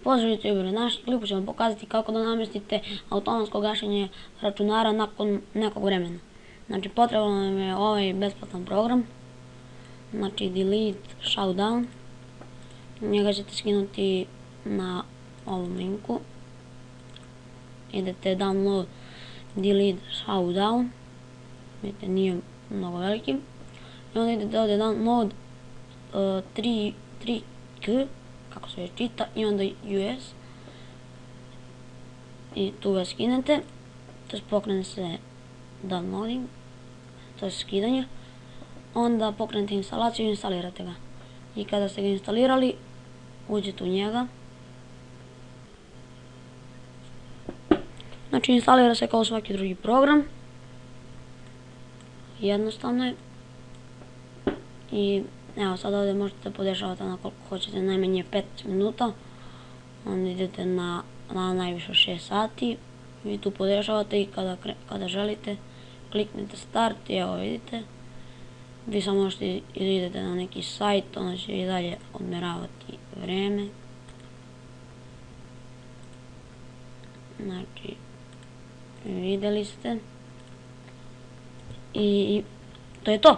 Pozdrav YouTuberi, naš klipu ćemo pokazati kako da namjestite automatsko gašenje računara nakon nekog vremena. Znači potreban nam je ovaj besplatan program, znači Delete Shutdown. Njega ćete skinuti na ovom linku. Idete download Delete Shutdown, vidite nije mnogo veliki. I onda idete ovdje download 3K, kako se čita, i onda US i tu ga skinete, to pokrene se downloading, to je skidanje, onda pokrenete instalaciju i instalirate ga. I kada ste ga instalirali, uđete u njega. Znači instalira se kao svaki drugi program, jednostavno je. I evo sad ovdje možete podešavati na koliko hoćete, najmanje 15 minuta. Onda idete na najviše 6 sati. Vi tu podešavate i kada želite kliknete start i evo vidite. Vi samo možete idete na neki sajt, onda će i dalje odmjeravati vreme. Znači vidjeli ste. I to je to.